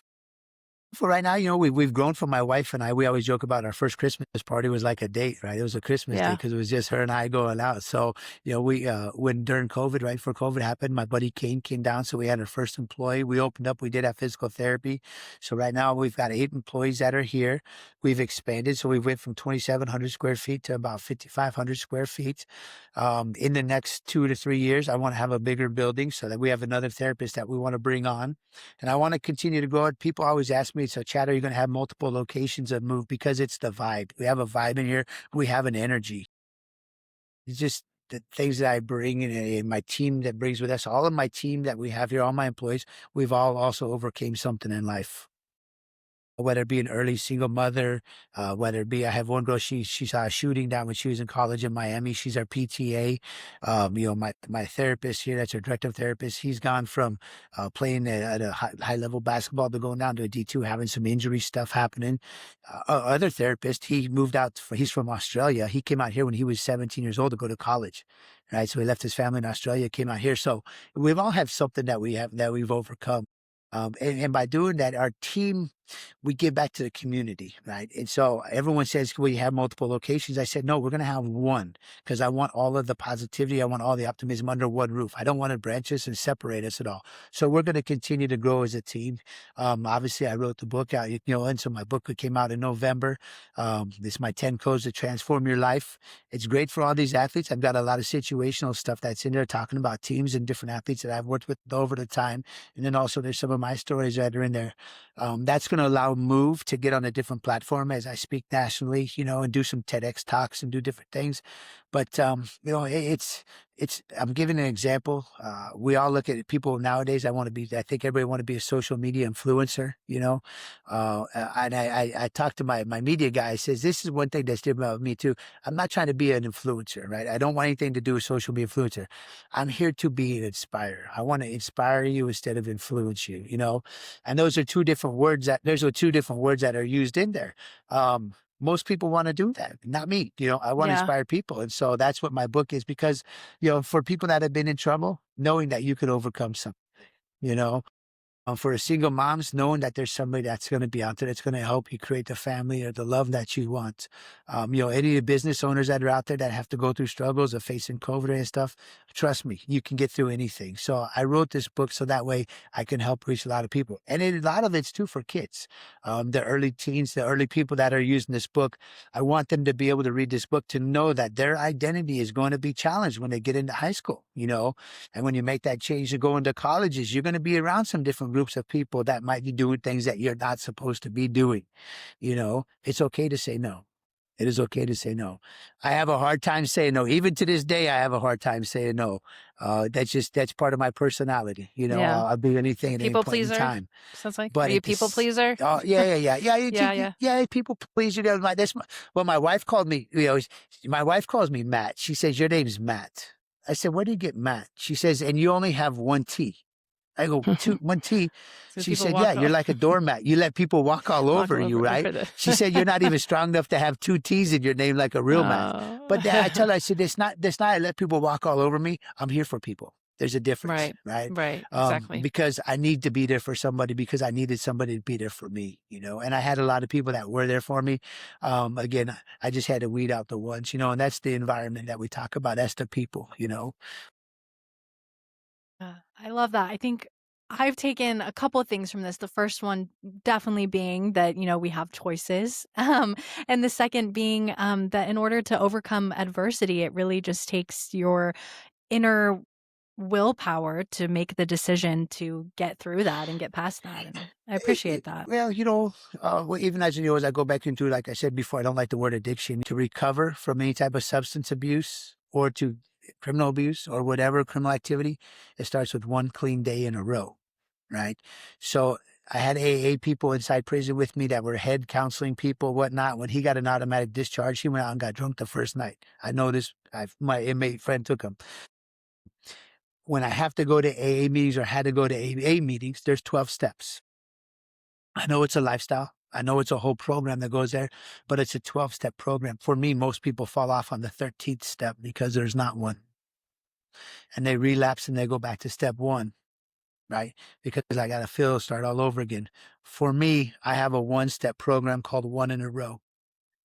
For right now, we've grown from my wife and I. We always joke about our first Christmas party was like a date, right? It was a Christmas date Yeah. because it was just her and I going out. So, when during COVID, right before COVID happened, my buddy Kane came down. So we had our first employee. We opened up, we did have physical therapy. So right now we've got 8 employees that are here. We've expanded. So we went from 2,700 square feet to about 5,500 square feet. In the next 2 to 3 years, I want to have a bigger building so that we have another therapist that we want to bring on. And I want to continue to grow it. People always ask me, so Chad, are you going to have multiple locations of Move? Because it's the vibe. We have a vibe in here. We have an energy. It's just the things that I bring and my team that brings with us. All of my team that we have here, all my employees, we've all also overcame something in life. Whether it be an early single mother, whether it be, I have one girl, she saw a shooting down when she was in college in Miami. She's our PTA. My therapist here, that's our directive therapist. He's gone from playing at a high level basketball to going down to a D2, having some injury stuff happening. Other therapist, he moved out, he's from Australia. He came out here when he was 17 years old to go to college. Right. So he left his family in Australia, came out here. So we've all have something that we've overcome. And by doing that, our team, we give back to the community, right? And so everyone says, we have multiple locations. I said, no, we're going to have one because I want all of the positivity. I want all the optimism under one roof. I don't want to branch us and separate us at all. So we're going to continue to grow as a team. Obviously I wrote the book out, and so my book came out in November. It's my 10 codes to transform your life. It's great for all these athletes. I've got a lot of situational stuff that's in there talking about teams and different athletes that I've worked with over the time. And then also there's some of my stories that are in there. That's going to allow Move to get on a different platform as I speak nationally, and do some TEDx talks and do different things. But I'm giving an example. We all look at people nowadays. I think everybody want to be a social media influencer, and I talked to my media guy. He says, this is one thing that's different about me too. I'm not trying to be an influencer, right? I don't want anything to do with social media influencer. I'm here to be an inspirer. I want to inspire you instead of influence you, and those are two different words that are used in there. Most people want to do that, not me. I want to Yeah. inspire people. And so that's what my book is because, for people that have been in trouble, knowing that you could overcome something, you know, for a single moms, knowing that there's somebody that's going to be out there that's going to help you create the family or the love that you want. Any of the business owners that are out there that have to go through struggles of facing COVID and stuff, trust me, you can get through anything. So I wrote this book so that way I can help reach a lot of people. And a lot of it's too for kids, the early teens, the early people that are using this book. I want them to be able to read this book to know that their identity is going to be challenged when they get into high school, and when you make that change to go into colleges, you're going to be around some different groups of people that might be doing things that you're not supposed to be doing. It's okay to say no. It is okay to say no. I have a hard time saying no. Even to this day, I have a hard time saying no. That's part of my personality. Yeah. I'll do anything at any People point in pleaser, time. sounds like. Are But you a people pleaser? oh yeah. Yeah, yeah. Yeah, people please you. Well, my wife called me. My wife calls me Matt. She says your name's Matt. I said, where do you get Matt? She says, and you only have one T. I go, one T. So She people said, walk yeah, you're all like a doormat. You let people walk all walk over all you, over right? over the She said, you're not even strong enough to have two T's in your name like a real man. But I tell her, I said, that's not, I let people walk all over me. I'm here for people. There's a difference, Right, right? right, exactly. Because I need to be there for somebody because I needed somebody to be there for me, and I had a lot of people that were there for me. Again, I just had to weed out the ones, and that's the environment that we talk about. That's the people. I love that. I think I've taken a couple of things from this. The first one definitely being that, we have choices. And the second being that in order to overcome adversity, it really just takes your inner willpower to make the decision to get through that and get past that. And I appreciate that. Well, even as I go back into, like I said before, I don't like the word addiction. To recover from any type of substance abuse or to criminal abuse or whatever criminal activity, it starts with one clean day in a row, right? So I had AA people inside prison with me that were head counseling people, whatnot. When he got an automatic discharge, he went out and got drunk the first night. I know this. My inmate friend took him. When I have to go to AA meetings or had to go to AA meetings, there's 12 steps. I know it's a lifestyle. I know it's a whole program that goes there, but it's a 12-step program. For me, most people fall off on the 13th step because there's not one. And they relapse and they go back to step one, right? Because I got to start all over again. For me, I have a one-step program called One in a Row.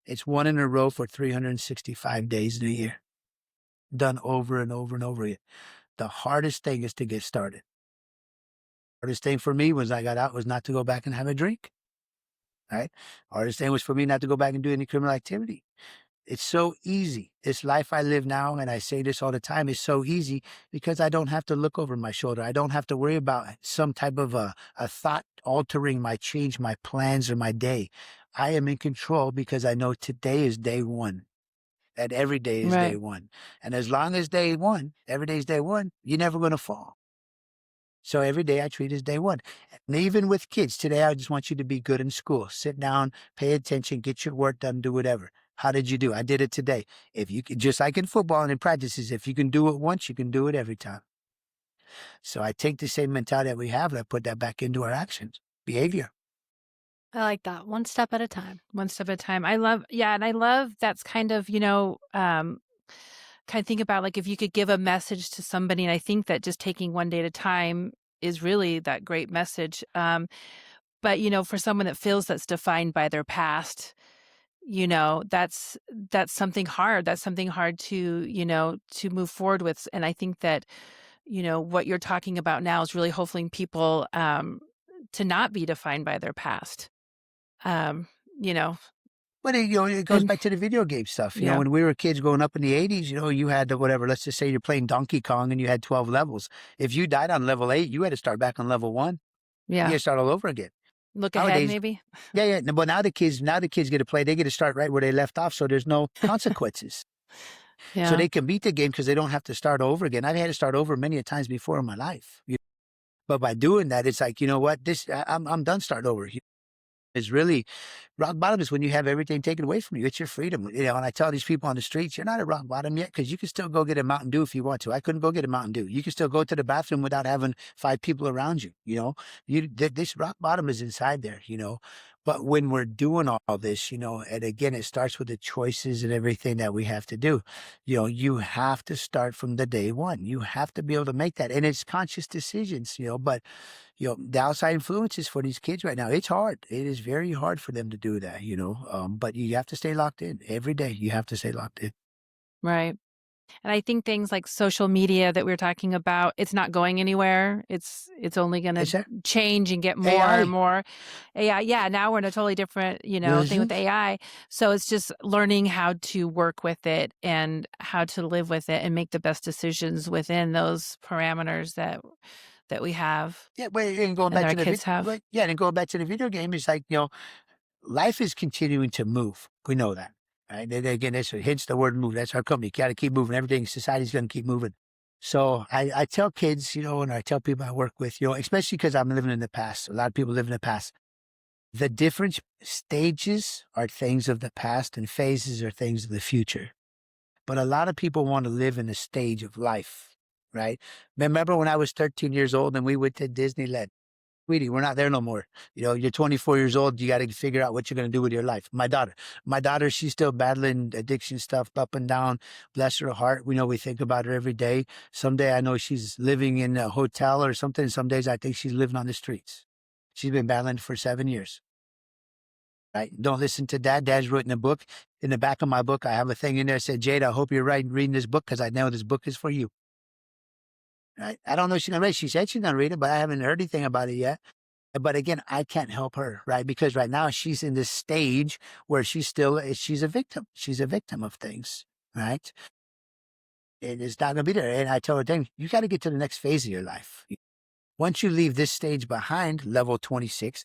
It's one in a row for 365 days in a year, done over and over and over again. The hardest thing is to get started. Hardest thing for me was I got out was not to go back and have a drink. Right? Hardest thing was for me not to go back and do any criminal activity. It's so easy. This life I live now, and I say this all the time, is so easy because I don't have to look over my shoulder. I don't have to worry about some type of a thought altering my change, my plans, or my day. I am in control because I know today is day one. That every day is day Right. one. And as long as day one, every day is day one, you're never going to fall. So every day I treat as day one. And even with kids, today I just want you to be good in school. Sit down, pay attention, get your work done, do whatever. How did you do? I did it today. If you can, just like in football and in practices, if you can do it once, you can do it every time. So I take the same mentality that we have and I put that back into our actions, behavior. I like that. One step at a time. One step at a time. And I love that's kind of, kind of think about like if you could give a message to somebody, and I think that just taking one day at a time is really that great message. But for someone that feels that's defined by their past, that's something hard. That's something hard to move forward with. And I think that, what you're talking about now is really hopefully people to not be defined by their past. Um, you know, But it goes and back to the video game stuff. yeah, When we were kids growing up in the 80s, you had the whatever, let's just say you're playing Donkey Kong and you had 12 levels. If you died on level 8, you had to start back on level 1. You had yeah. to start all over again. Look ahead, Nowadays, maybe. yeah. But now the kids get to play. They get to start right where they left off, so there's no consequences. so Yeah. they can beat the game because they don't have to start over again. I've had to start over many a times before in my life. But by doing that, it's like, you know what, I'm done starting over. Is really rock bottom is when you have everything taken away from you. It's your freedom. And I tell these people on the streets, you're not at rock bottom yet because you can still go get a Mountain Dew if you want to. I couldn't go get a Mountain Dew. You can still go to the bathroom without having five people around you. This rock bottom is inside there. But when we're doing all this, and again, it starts with the choices and everything that we have to do. You have to start from the day one. You have to be able to make that. And it's conscious decisions, but the outside influences for these kids right now, it's hard. It is very hard for them to do that. But you have to stay locked in every day. You have to stay locked in. Right. And I think things like social media that we were talking about, it's not going anywhere. It's only going to Is that change and get more and AI? more AI. Yeah, now we're in a totally different, thing Mhm. with AI. So it's just learning how to work with it and how to live with it and make the best decisions within those parameters that we have Yeah, well, and going and that back our to the kids video, have. yeah, and going back to the video game, it's like, life is continuing to move. We know that. Right? And again, that's hence the word move. That's our company. You got to keep moving. Everything, society's going to keep moving. So I tell kids, and I tell people I work with, especially because I'm living in the past. A lot of people live in the past. The different stages are things of the past and phases are things of the future. But a lot of people want to live in a stage of life, right? Remember when I was 13 years old and we went to Disneyland? Sweetie, we're not there no more. You're 24 years old. You got to figure out what you're going to do with your life. My daughter, she's still battling addiction stuff up and down. Bless her heart. We think about her every day. Someday I know she's living in a hotel or something. Some days I think she's living on the streets. She's been battling for 7 years. Right? Don't listen to dad. Dad's written a book. In the back of my book, I have a thing in there that said, Jade, I hope you're reading this book because I know this book is for you. Right? I don't know if she's going to read it. She said she's going to read it, but I haven't heard anything about it yet. But again, I can't help her, right? Because right now she's in this stage where she's a victim. She's a victim of things, right? And it's not going to be there. And I tell her, then you got to get to the next phase of your life. Once you leave this stage behind, level 26,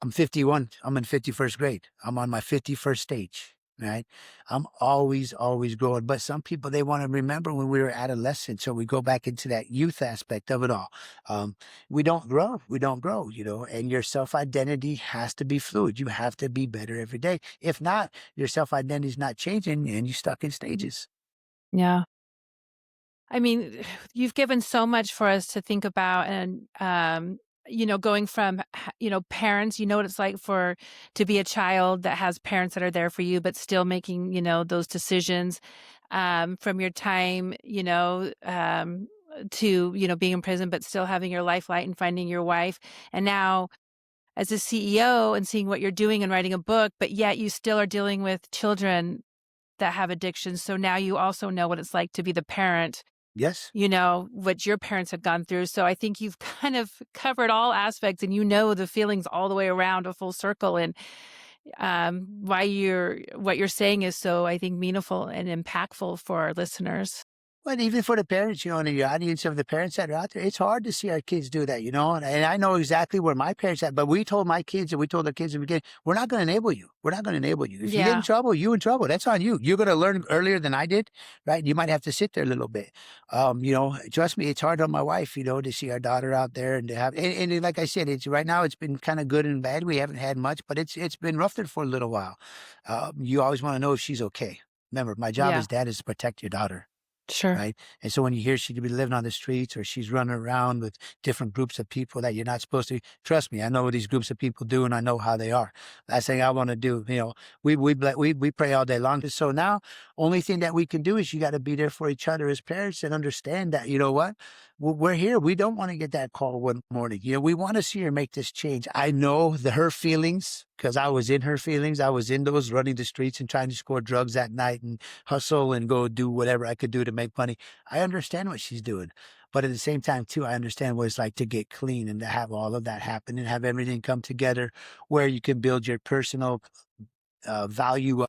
I'm 51. I'm in 51st grade. I'm on my 51st stage, right? I'm always, always growing. But some people, they want to remember when we were adolescents. So we go back into that youth aspect of it all. Um, we don't grow. We don't grow, and your self-identity has to be fluid. You have to be better every day. If not, your self-identity is not changing and you're stuck in stages. Yeah. I mean, you've given so much for us to think about and, going from, parents, you know what it's like to be a child that has parents that are there for you, but still making, those decisions, from your time, to, being in prison, but still having your life light and finding your wife. And now as a CEO and seeing what you're doing and writing a book, but yet you still are dealing with children that have addictions. So now you also know what it's like to be the parent, Yes. what your parents had gone through. So I think you've kind of covered all aspects and the feelings all the way around a full circle and why what you're saying is so, I think, meaningful and impactful for our listeners. But even for the parents, and the audience of the parents that are out there, it's hard to see our kids do that. And I know exactly where my parents at, but we told my kids and we told the kids in the beginning, we're not going to enable you. We're not going to enable you. If you get in Yeah. trouble, you in trouble. That's on you. You're going to learn earlier than I did, right? You might have to sit there a little bit. Trust me, it's hard on my wife, to see our daughter out there and to have, and like I said, it's right now it's been kind of good and bad. We haven't had much, but it's been rough there for a little while. You always want to know if she's okay. Remember, my job Yeah. as dad is to protect your daughter. Sure. Right. And so when you hear she could be living on the streets or she's running around with different groups of people that you're not supposed to, trust me, I know what these groups of people do and I know how they are. Last thing I want to do, we pray all day long. So now only thing that we can do is you got to be there for each other as parents and understand that, you know what, we're here. We don't want to get that call one morning. We want to see her make this change. I know her feelings because I was in her feelings. I was in those running the streets and trying to score drugs at night and hustle and go do whatever I could do to make money. I understand what she's doing. But at the same time, too, I understand what it's like to get clean and to have all of that happen and have everything come together where you can build your personal value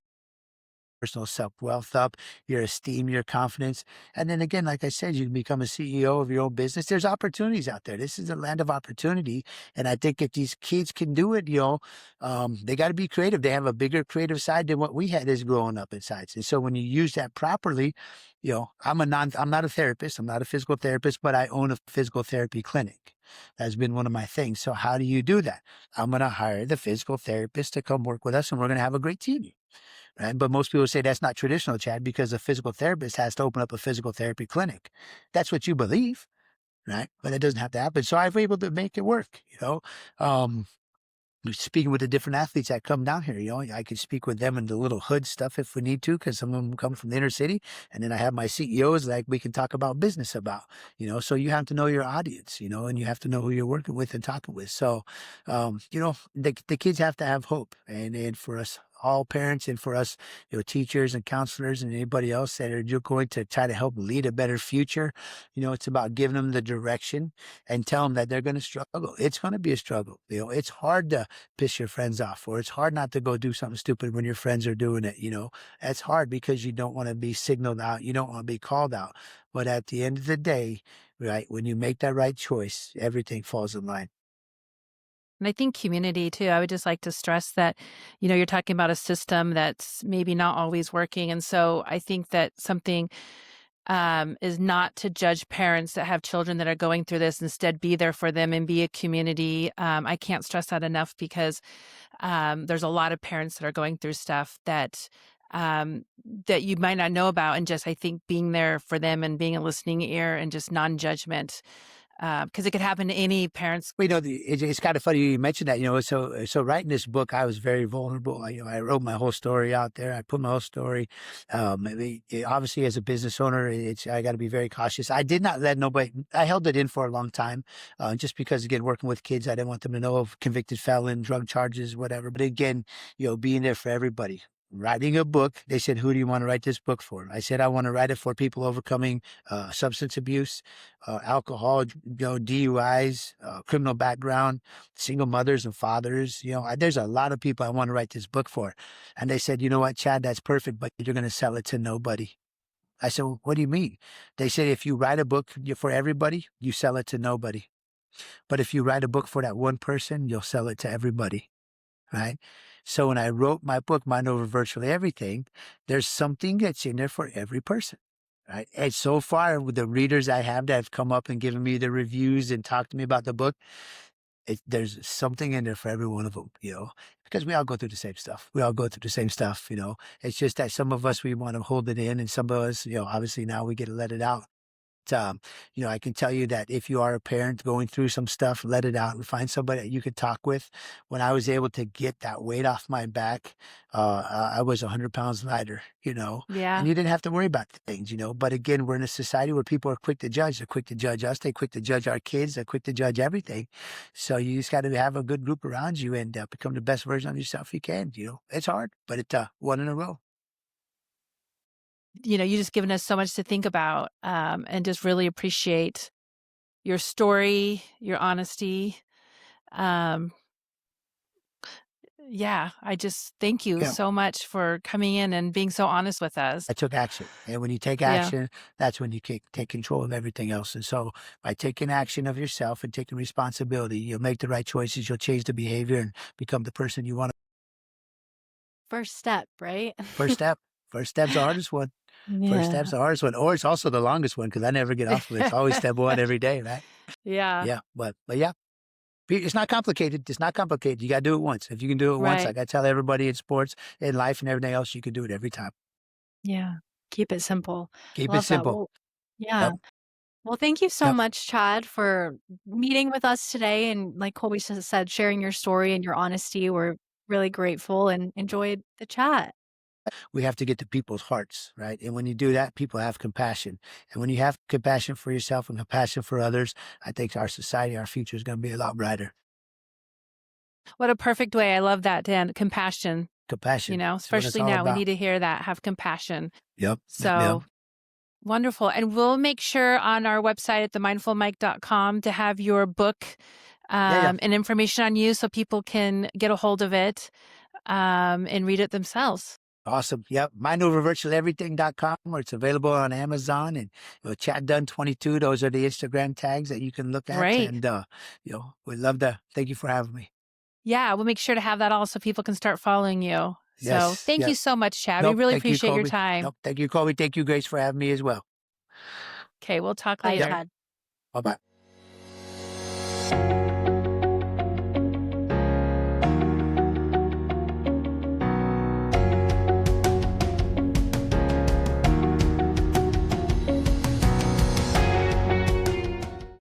personal self-wealth up, your esteem, your confidence. And then again, like I said, you can become a CEO of your own business. There's opportunities out there. This is a land of opportunity. And I think if these kids can do it, they got to be creative. They have a bigger creative side than what we had as growing up inside. And so when you use that properly, I'm not a therapist. I'm not a physical therapist, but I own a physical therapy clinic. That's been one of my things. So how do you do that? I'm going to hire the physical therapist to come work with us and we're going to have a great team. Right? But most people say that's not traditional, Chad, because a physical therapist has to open up a physical therapy clinic. That's what you believe, right? But it doesn't have to happen. So I've been able to make it work, speaking with the different athletes that come down here, I can speak with them in the little hood stuff if we need to, because some of them come from the inner city. And then I have my CEOs like we can talk about business about, so you have to know your audience, and you have to know who you're working with and talking with. So, the kids have to have hope. And for us, all parents and for us, teachers and counselors and anybody else that are going to try to help lead a better future, it's about giving them the direction and tell them that they're going to struggle. It's going to be a struggle. It's hard to piss your friends off, or it's hard not to go do something stupid when your friends are doing it. That's hard because you don't want to be signaled out. You don't want to be called out. But at the end of the day, right, when you make that right choice, everything falls in line. And I think community too. I would just like to stress that, you're talking about a system that's maybe not always working. And so I think that something is not to judge parents that have children that are going through this. Instead, be there for them and be a community. I can't stress that enough because there's a lot of parents that are going through stuff that you might not know about. And just, I think, being there for them and being a listening ear and just non-judgment, because it could happen to any parents. Well, it's kind of funny you mentioned that. So writing this book, I was very vulnerable. I wrote my whole story out there. I put my whole story. Obviously, as a business owner, I got to be very cautious. I did not let nobody. I held it in for a long time, just because again, working with kids, I didn't want them to know of convicted felon, drug charges, whatever. But again, being there for everybody. Writing a book, they said, who do you want to write this book for? I said, I want to write it for people overcoming substance abuse, alcohol, DUIs, criminal background, single mothers and fathers. There's a lot of people I want to write this book for. And they said, you know what, Chad, that's perfect, but you're going to sell it to nobody. I said, well, what do you mean? They said, if you write a book for everybody, you sell it to nobody. But if you write a book for that one person, you'll sell it to everybody. Right. So when I wrote my book, Mind Over Virtually Everything, there's something that's in there for every person. Right. And so far, with the readers I have that have come up and given me the reviews and talked to me about the book, there's something in there for every one of them, because we all go through the same stuff. We all go through the same stuff, It's just that some of us, we want to hold it in, and some of us, obviously now we get to let it out. I can tell you that if you are a parent going through some stuff, let it out and find somebody that you could talk with. When I was able to get that weight off my back, I was 100 pounds lighter, Yeah. and you didn't have to worry about things, But again, we're in a society where people are quick to judge. They're quick to judge us. They're quick to judge our kids. They're quick to judge everything. So you just got to have a good group around you and become the best version of yourself you can. It's hard, but it's one in a row. You just given us so much to think about, and just really appreciate your story, your honesty. Um, yeah, I just thank you Yeah. so much for coming in and being so honest with us. I took action. And when you take Yeah. action, that's when you take control of everything else. And so by taking action of yourself and taking responsibility, you'll make the right choices. You'll change the behavior and become the person you want to. First step, right? First step. First step's the hardest one. First Yeah. step's the hardest one. Or it's also the longest one because I never get off of it. It's always step one every day, right? Yeah. Yeah. But yeah, it's not complicated. It's not complicated. You got to do it once. If you can do it once, Right. like I tell everybody in sports, in life and everything else, you can do it every time. Yeah. Keep it simple. Keep it Love that. simple. Well, yeah. Yep. Well, thank you so Yep. much, Chad, for meeting with us today. And like Colby said, sharing your story and your honesty. We're really grateful and enjoyed the chat. We have to get to people's hearts, right? And when you do that, people have compassion. And when you have compassion for yourself and compassion for others, I think our society, our future is going to be a lot brighter. What a perfect way. I love that, Dan. Compassion, Compassion. That's what it's especially all now. We about. need to hear that. Have compassion. Yep. Yep. So wonderful. And we'll make sure on our website at themindfulmike.com to have your book Yeah. and information on you so people can get a hold of it and read it themselves. Awesome. Yep. Mindovervirtualeverything.com, or it's available on Amazon, and Chad Dunn 22. Those are the Instagram tags that you can look at. Great. And, we'd love to thank you for having me. Yeah, we'll make sure to have that all so people can start following you. So Yes. thank Yeah. you so much, Chad. We Nope. really Thank you, appreciate your Colby. time. Nope. Thank you, Colby. Thank you, Grace, for having me as well. Okay, we'll talk Bye, later. Chad. Bye bye.